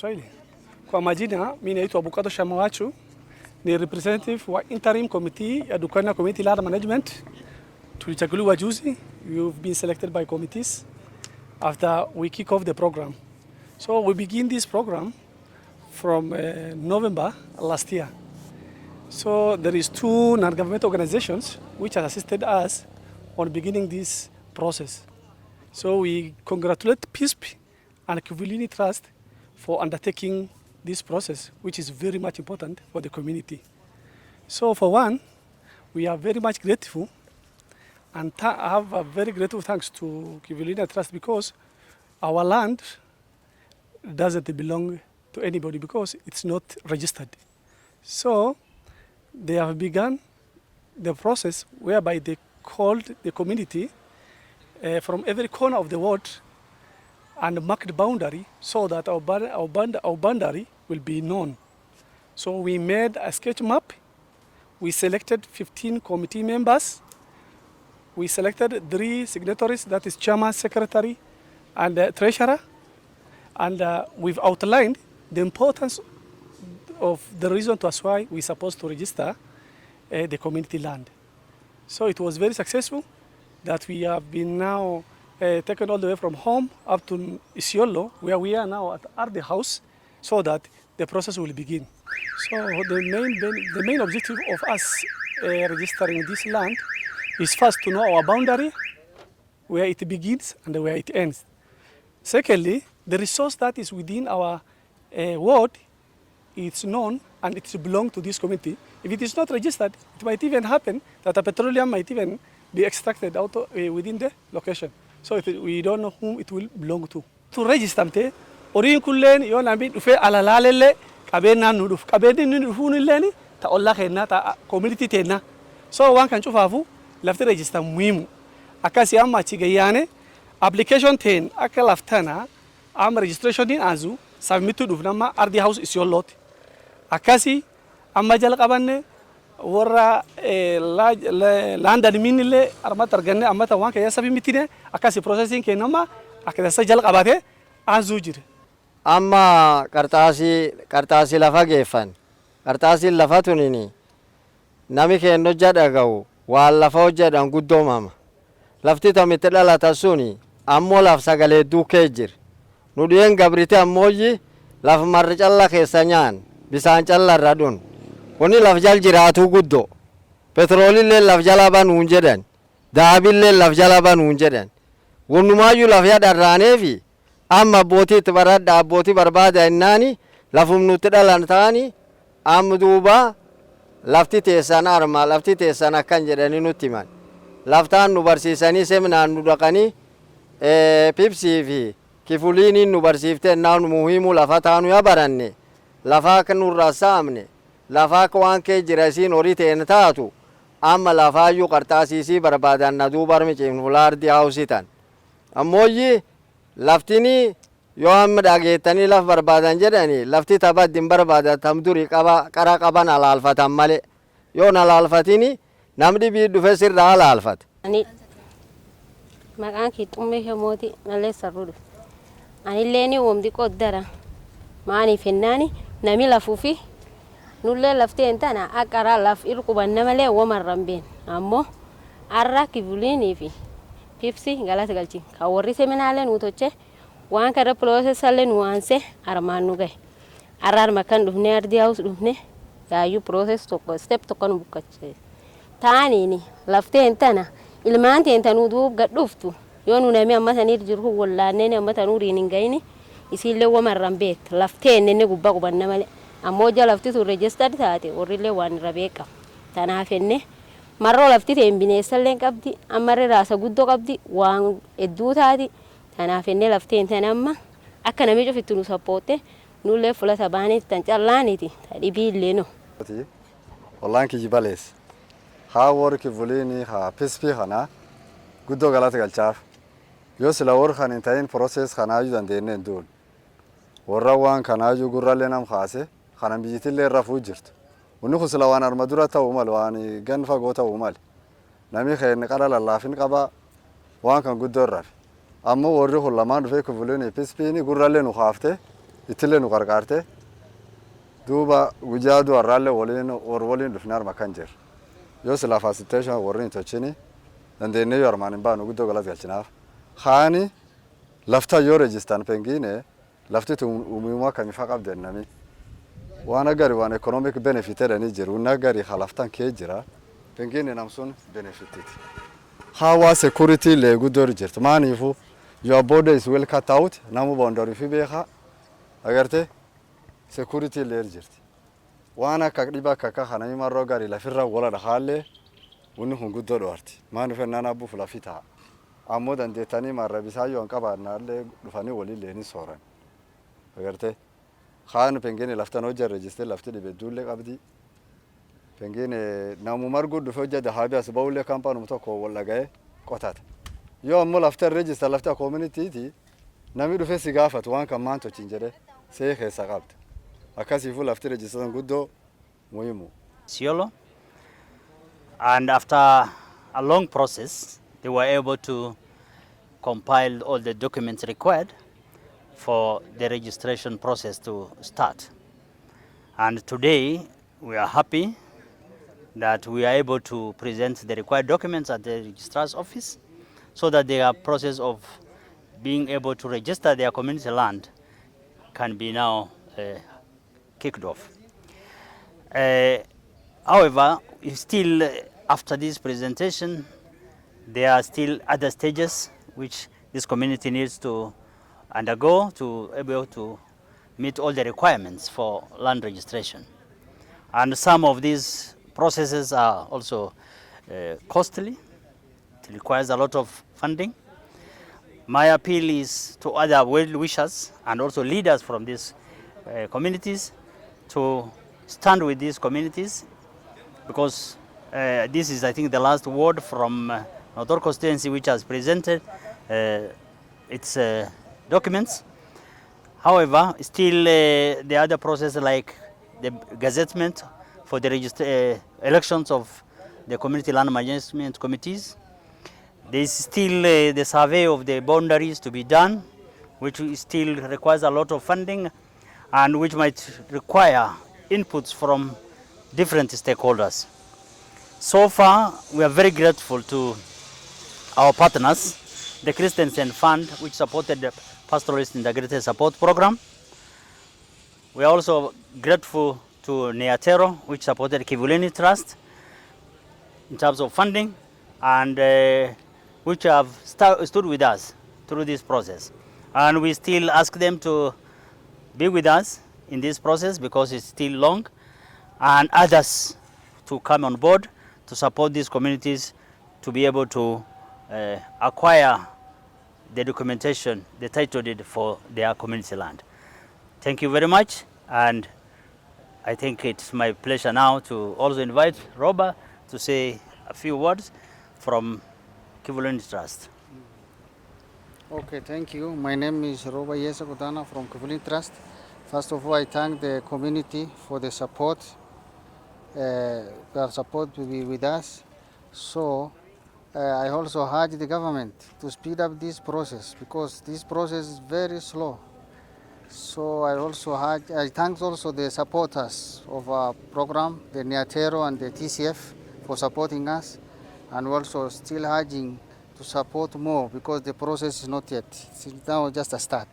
Swahili. Kwa majina mimi naitwa Bukato Shamawachu, ni representative wa interim committee ya Dukana Community Land Management. Tulichaguliwa juzi. You've been selected by committees after we kick off the program. So we begin this program from November last year. So there is two non-government organizations which have assisted us on beginning this process. So we congratulate PISP and Kivulini Trust for undertaking this process, which is very much important for the community. So for one, we are very much grateful and have a very grateful thanks to Kivulini Trust because our land doesn't belong to anybody because it's not registered. So they have begun the process whereby they called the community from every corner of the world and marked the boundary so that our boundary will be known. So we made a sketch map. We selected 15 committee members. We selected 3 signatories, that is chairman, secretary, and treasurer. And we've outlined the importance of the reason to us why we're supposed to register the community land. So it was very successful that we have been now taken all the way from home up to Isiolo, where we are now at the house, so that the process will begin. So the main objective of us registering this land is first to know our boundary, where it begins and where it ends. Secondly, the resource that is within our ward, it's known and it belongs to this community. If it is not registered, it might even happen that a petroleum might even be extracted out within the location. So we don't know whom it will belong to. To register, orin kullen yon ambi dufe alalalele kabena nuduf kabeni nudufu nileni ta olla khenna ta community tenna. So wan kan chufafu lafti register muhimu. Akasi amma chigayane application ten akalaftana am registration din azu submit to dufnama ardi house is your lot. Akasi amma jal qabanne warra land admin le armatar ganne amma ta wanka ya sabi mitine akasi processing ke nama akada sajal qabate azujir amma qartaasi lafa geeffan qartaasi lafa tunini nami kenno jadagaw waa lafa hojjedhan guddoomama lafti tamitti dhalata suni ammoo laf sagalee duukee jir nu dhiyen gabrite ammooyyi laf marri calla keessa nyaan bisaan calla irra dhun woni laf jal jiraatu guddo petroolillee laf jala banuun jedhan daabillee laf jala banuun jedhan wonnumaayyuu laf yadharraaneefi amma abbootii itti baradha abbootii barbaada innaani lafum nutti dhalan ta'ani amma duuba lafti teessan arma lafti teessan akkan jedhani nutti himan laftaan nu barsiisanii seminaan nu dhaqanii pipsii fi kifuliiniin nu barsiifte naan muhiimu lafa taanu ya baranne lafa akka nurraa saamne lafa akka waan kee jira isiin horii ta'en taatu amma lafaayyuu qarxaasiisii barbaadan na duubar micin fulaardi haawsitan ammooyyi laftini yoo amma dhageettanii laf barbaadan jedhani lafti tabaddin barbaadan tamduri qara qaban alaalfatan male yoo alaalfatini namni bii dhufe sirraa alaalfate. Ani maqaan kee xummee hemooti malee sarruudha. Anillee ni womdi qoddara maanii fennaani nami lafuufi nullee laftee intana akkara laf irqubanna malee womarran been ammoo arra Kivulinii fi pipsi galata galchi ka warri seminaalee nu toche waan kada processallee nu waanse armaan nu gahe arraarma kan dhufne ardi house dhufne gaayyuu process tokko step tokko nu bukkache taaniini laftee intana ilmaan teenta nu duub gadhuftu yoo nu nami amma sanir jiru wallaanne amma tanuu riinin gayni isiillee womarran beek laftee enne gubba qubanna malee ammoo jalafti tu registered taate warrillee waan rabeeqa tanaafenne marroo lafti teen bineessallee qabdi ammarre raasa guddoo qabdi waan hedduu taati tanaafenne lafteen tan amma akka namii cufittu nu sappootte nullee fulata baanitti tan callaaniti tadhibiillee no wallaan kijibalees haa warri Kivulinii haa pispi kana guddoo galata galchaaf yoo sila warri kan hin ta'in process kanaayyuu dandeenneen duun warra waan kanaayyuu gurrallee nam kaase kanan biyyitillee rafuu jirtu wonni kun sila waan arma dura ta'uu mal waan gan fagoo ta'uu mal nami keen qara lallaafin qaba waan kan guddoo rafe amma warri kun lamaan dhufee Kivulinii pispiini gurrallee nu kaafte itillee nu qarqaarte duuba guyyaa du'arraallee waliin dhufne harma kan jirra. Yoo silaa facilitation warri hin tolchini dandeenyee yoo armaan hin baanu guddoo galata galchinaaf. Haani lafta yoo reejistaan pengiine lafti uumamaa kamiifaa qabdennami. Waan agari waan economic benefit jedhanii jiru. Waan agari halaftan kee jira. Pengiine namsun benefititi. Hawa security le guddoo jirti. Maaniifu your border is well cut out. Namu boundary fi beeka. Agarte security le jirti. Waan akka dhibaa akka kana imarroo gari lafirra wala dhahaalle wani hun guddoo dhoorti. Maaniifu naan abbuuf lafita. Ammoo dandeettanii marrabisaa yoo hin qabaannaallee dhufanii waliin leenii sooran. Agarte haan pengiine laftan hojja reejistee lafti dhibedduullee qabdi. Pengiine namu marguu dhufe hojja dahaabii as ba'ullee kaampaanuma tokko wal dhaga'ee qotata. Yoo ammoo laftan reejista lafta communityiti namni dhufe si gaafatu waan kan maan tochiin jedhee see keessa qabda. Akkasiifuu lafti reejistatan guddoo muhimu. Siolo, and after a long process, they were able to compile all the documents required for the registration process to start. And today, we are happy that we are able to present the required documents at the registrar's office so that their process of being able to register their community land can be now kicked off. However, still after this presentation, there are still other stages which this community needs to undergo to be able to meet all the requirements for land registration. And some of these processes are also costly. It requires a lot of funding. My appeal is to other well-wishers and also leaders from these communities to stand with these communities, because this is, I think, the last word from Notor constituency which has presented its documents. However, still the other process like the gazettement for the elections of the community land management committees. There is still the survey of the boundaries to be done, which still requires a lot of funding and which might require inputs from different stakeholders. So far, we are very grateful to our partners, the Christensen Fund, which supported the Pastoralist Integrated Support Program. We are also grateful to Neatero, which supported Kivulini Trust in terms of funding, and which have stood with us through this process. And we still ask them to be with us in this process because it's still long, and others to come on board to support these communities to be able to acquire the documentation, the title deed for their community land. Thank you very much, and I think it's my pleasure now to also invite Robert to say a few words from Kivulini Trust. Okay, thank you. My name is Roba Dukana from Kivulini Trust. First of all, I thank the community for the support. Their support to be with us. So I also urge the government to speed up this process because this process is very slow. So I thank also the supporters of our program, the Neatero and the TCF for supporting us, and also still urging to support more because the process is not yet, it's now just a start.